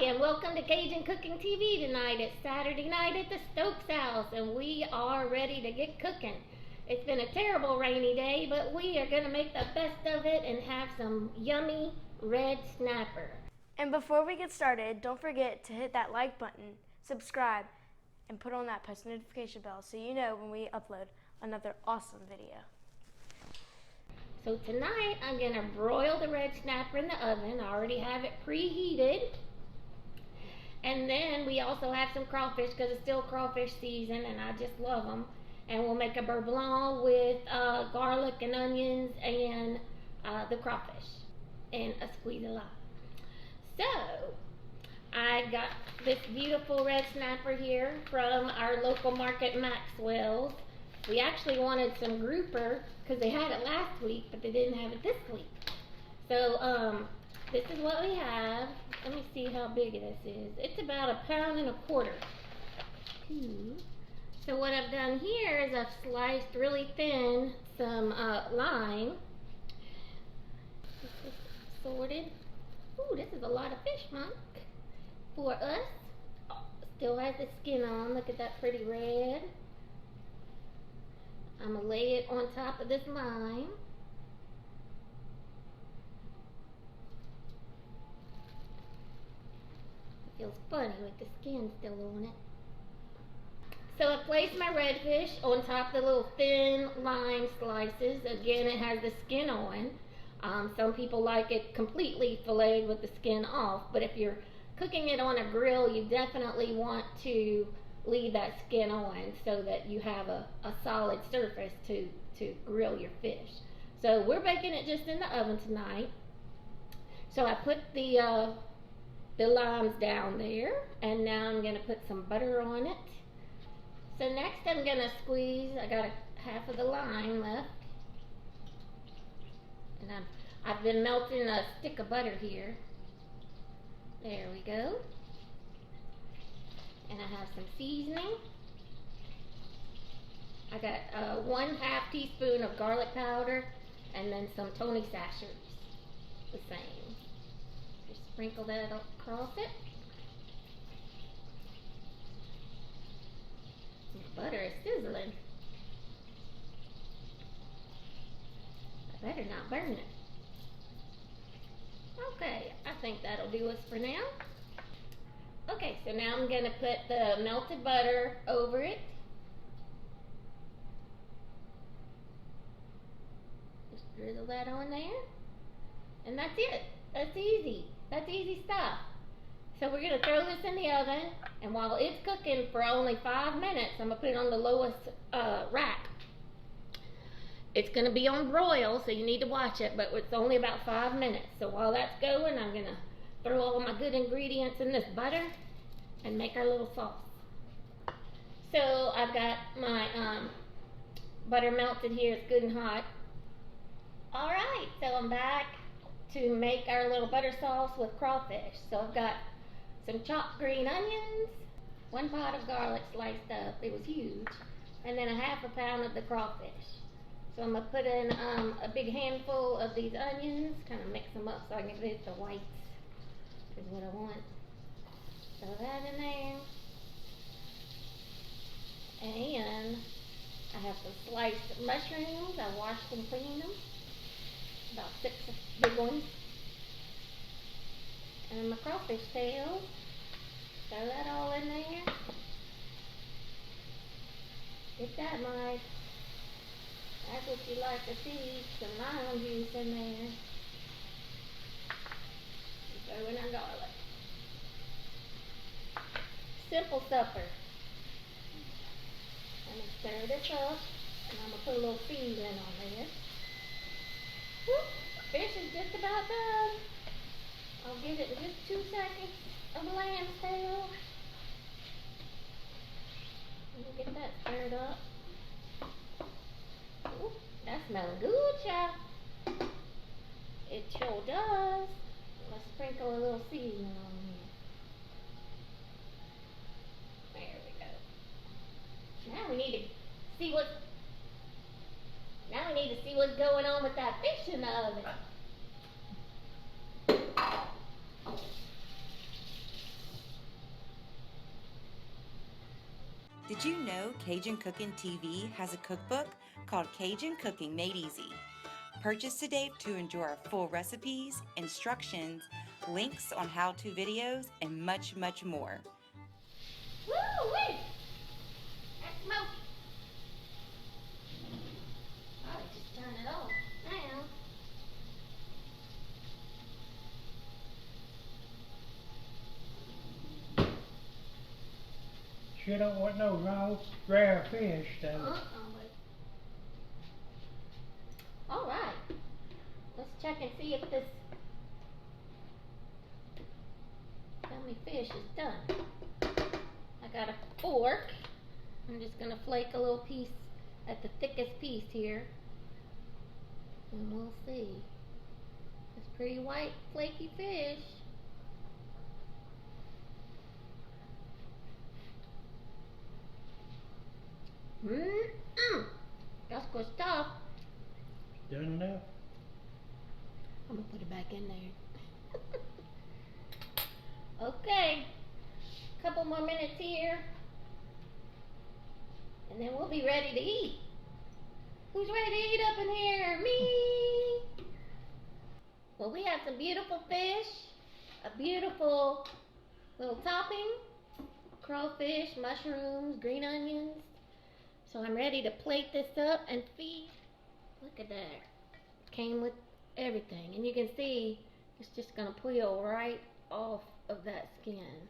and welcome to Cajun Cooking TV tonight. It's Saturday night at the Stokes house and we are ready to get cooking. It's been a terrible rainy day, but we are going to make the best of it and have some yummy red snapper. And before we get started, don't forget to hit that like button, subscribe, and put on that post notification bell so you know when we upload another awesome video. So tonight I'm going to broil the red snapper in the oven. I already have it preheated. And then we also have some crawfish because it's still crawfish season and I just love them. And we'll make a beurre blanc with garlic and onions and the crawfish and a squeeze of lime. So I got this beautiful red snapper here from our local market, Maxwell's. We actually wanted some grouper because they had it last week, but they didn't have it this week. So this is what we have. Let me see how big this is. It's about 1.25 pounds. So what I've done here is I've sliced really thin some lime. This is sorted. Ooh, this is a lot of fish, Monk. For us. Still has the skin on. Look at that pretty red. I'm going to lay it on top of this lime. It feels funny with the skin still on it. So I placed my redfish on top of the little thin lime slices. Again, it has the skin on. Some people like it completely filleted with the skin off, but if you're cooking it on a grill, you definitely want to leave that skin on so that you have a solid surface to grill your fish. So we're baking it just in the oven tonight. So I put the limes down there, and now I'm going to put some butter on it. So next I'm going to squeeze, I got half of the lime left, and I've been melting a stick of butter here. There we go. And I have some seasoning. I got 1/2 teaspoon of garlic powder and then some Tony Sashers, the same. Just sprinkle that across it. The butter is sizzling. I better not burn it. Okay, I think that'll do us for now. Okay, so now I'm going to put the melted butter over it. Just drizzle that on there. And that's it. That's easy. That's easy stuff. So we're going to throw this in the oven, and while it's cooking for only 5 minutes, I'm going to put it on the lowest rack. It's going to be on broil, so you need to watch it, but it's only about 5 minutes. So while that's going, I'm going to throw all my good ingredients in this butter and make our little sauce. So I've got my butter melted here. It's good and hot. Alright, so I'm back to make our little butter sauce with crawfish. So I've got some chopped green onions, 1 pot of garlic sliced up. It was huge. And then 1/2 pound of the crawfish. So I'm going to put in a big handful of these onions, kind of mix them up so I can get the whites, is what I want. Throw that in there. And I have some sliced mushrooms. I washed and cleaned them. About 6 big ones. And my crawfish tails. Throw that all in there. Get that, Mike. That's what you like to see, some lime juice in there. And throw in our garlic. Simple supper. I'm going to stir this up, and I'm going to put a little seasoning on there. Whoop, fish is just about done. I'll give it just 2 seconds of lamb's tail. We'll get that stirred up. Ooh, that's smelling good, child. It sure does. Let's sprinkle a little seasoning on here. There we go. Now we need to see what's going on with that fish in the oven. Did you know Cajun Cooking TV has a cookbook called Cajun Cooking Made Easy? Purchase today to enjoy our full recipes, instructions, links on how-to videos, and much, much more. Woo-wee! That's smoky. Oh, just turn it off now. She don't want no raw, rare fish, though. All right. Let's check and see if this gummy fish is done. I got a fork. I'm just gonna flake a little piece at the thickest piece here, and we'll see. It's pretty white, flaky fish. That's good stuff. Done enough? I'm gonna put it back in there. Okay, couple more minutes here, and then we'll be ready to eat. Who's ready to eat up in here? Me! Well, we have some beautiful fish, a beautiful little topping, crawfish, mushrooms, green onions. So I'm ready to plate this up and feed. Look at that. Came with everything. And you can see it's just gonna peel right off of that skin.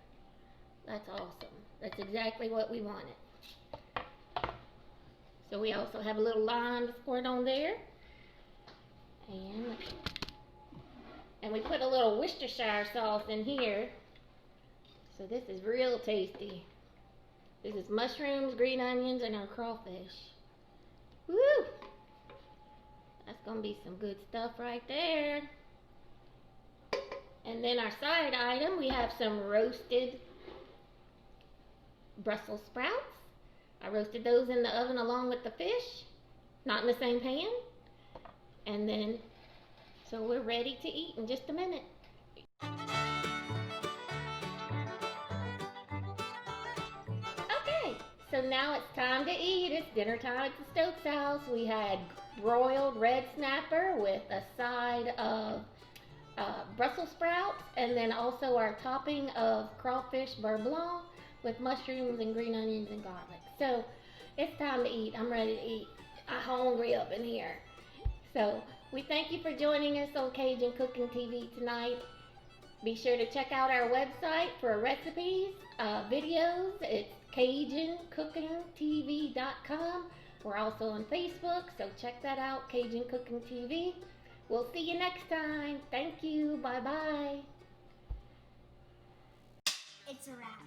That's awesome. That's exactly what we wanted. So we also have a little lime to squirt on there. And we put a little Worcestershire sauce in here. So this is real tasty. This is mushrooms, green onions, and our crawfish. Woo! That's gonna be some good stuff right there. And then our side item, we have some roasted Brussels sprouts. I roasted those in the oven along with the fish, not in the same pan. And then, so we're ready to eat in just a minute. Okay, so now it's time to eat. It's dinner time at the Stokes house. We had broiled red snapper with a side of Brussels sprouts, and then also our topping of crawfish beurre blanc with mushrooms and green onions and garlic. So it's time to eat. I'm ready to eat. I'm hungry up in here. So we thank you for joining us on Cajun Cooking TV tonight. Be sure to check out our website for recipes, videos. It's CajunCookingTV.com. We're also on Facebook, so check that out, Cajun Cooking TV. We'll see you next time. Thank you. Bye-bye. It's a wrap.